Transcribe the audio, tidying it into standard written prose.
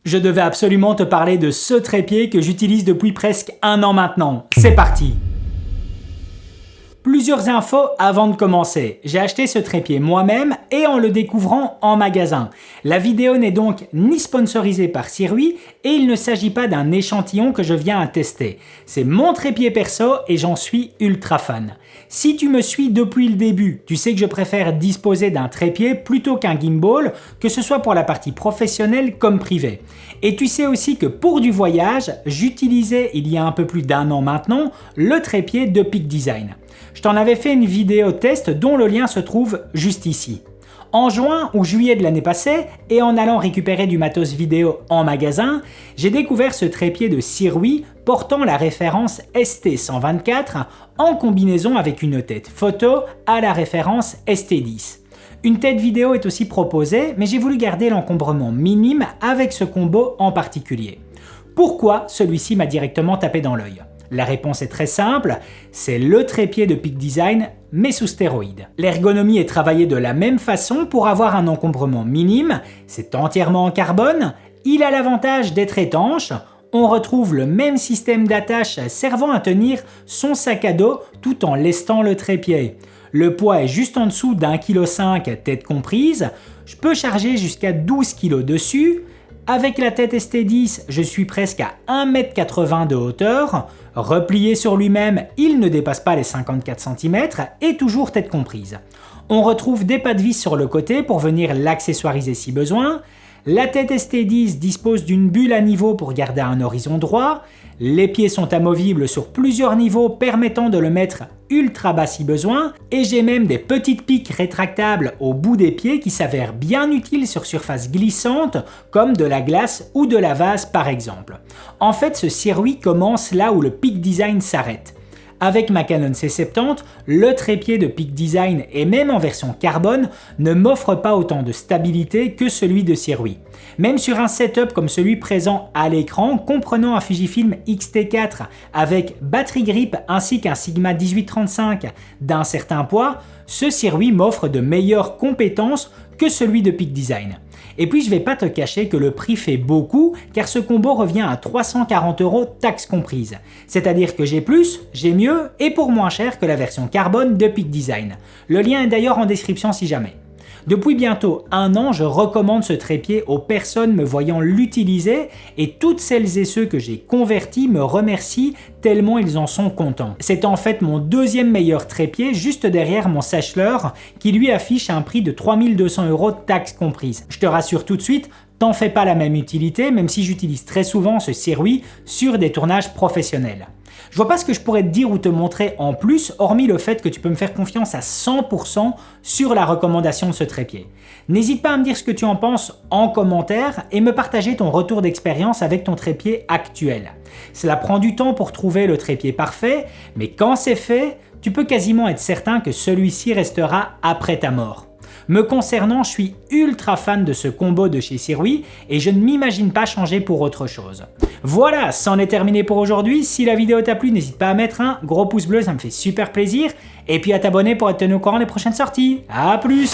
Je devais absolument te parler de ce trépied que j'utilise depuis presque 1 an maintenant. C'est parti! Plusieurs infos avant de commencer. J'ai acheté ce trépied moi-même et en le découvrant en magasin. La vidéo n'est donc ni sponsorisée par Sirui et il ne s'agit pas d'un échantillon que je viens à tester. C'est mon trépied perso et j'en suis ultra fan. Si tu me suis depuis le début, tu sais que je préfère disposer d'un trépied plutôt qu'un gimbal, que ce soit pour la partie professionnelle comme privée. Et tu sais aussi que pour du voyage, j'utilisais il y a un peu plus d'1 an maintenant le trépied de Peak Design. Je t'en avais fait une vidéo test dont le lien se trouve juste ici. En juin ou juillet de l'année passée, et en allant récupérer du matos vidéo en magasin, j'ai découvert ce trépied de Sirui portant la référence ST124 en combinaison avec une tête photo à la référence ST10. Une tête vidéo est aussi proposée, mais j'ai voulu garder l'encombrement minime avec ce combo en particulier. Pourquoi celui-ci m'a directement tapé dans l'œil ? La réponse est très simple, c'est le trépied de Peak Design mais sous stéroïdes. L'ergonomie est travaillée de la même façon pour avoir un encombrement minime, c'est entièrement en carbone, il a l'avantage d'être étanche, on retrouve le même système d'attache servant à tenir son sac à dos tout en lestant le trépied. Le poids est juste en dessous d'1,5 kg tête comprise, je peux charger jusqu'à 12 kg dessus. Avec la tête ST10, je suis presque à 1,80 m de hauteur. Replié sur lui-même, il ne dépasse pas les 54 cm et toujours tête comprise. On retrouve des pas de vis sur le côté pour venir l'accessoiriser si besoin. La tête ST10 dispose d'une bulle à niveau pour garder un horizon droit. Les pieds sont amovibles sur plusieurs niveaux permettant de le mettre ultra bas si besoin, et j'ai même des petites piques rétractables au bout des pieds qui s'avèrent bien utiles sur surface glissante comme de la glace ou de la vase par exemple. En fait, ce Sirui commence là où le Peak Design s'arrête. Avec ma Canon C70, le trépied de Peak Design et même en version carbone ne m'offre pas autant de stabilité que celui de Sirui. Même sur un setup comme celui présent à l'écran, comprenant un Fujifilm X-T4 avec batterie grip ainsi qu'un Sigma 1835 d'un certain poids, ce Sirui m'offre de meilleures compétences que celui de Peak Design. Et puis je vais pas te cacher que le prix fait beaucoup car ce combo revient à 340 € taxes comprises. C'est-à-dire que j'ai plus, j'ai mieux et pour moins cher que la version carbone de Peak Design. Le lien est d'ailleurs en description si jamais. Depuis bientôt 1 an, je recommande ce trépied aux personnes me voyant l'utiliser et toutes celles et ceux que j'ai convertis me remercient tellement ils en sont contents. C'est en fait mon deuxième meilleur trépied juste derrière mon Sechler qui lui affiche un prix de 3200 € taxes comprises. Je te rassure tout de suite, t'en fais pas la même utilité même si j'utilise très souvent ce Sirui sur des tournages professionnels. Je vois pas ce que je pourrais te dire ou te montrer en plus, hormis le fait que tu peux me faire confiance à 100% sur la recommandation de ce trépied. N'hésite pas à me dire ce que tu en penses en commentaire et me partager ton retour d'expérience avec ton trépied actuel. Cela prend du temps pour trouver le trépied parfait, mais quand c'est fait, tu peux quasiment être certain que celui-ci restera après ta mort. Me concernant, je suis ultra fan de ce combo de chez Sirui et je ne m'imagine pas changer pour autre chose. Voilà, c'en est terminé pour aujourd'hui. Si la vidéo t'a plu, n'hésite pas à mettre un gros pouce bleu, ça me fait super plaisir. Et puis à t'abonner pour être tenu au courant des prochaines sorties. A plus!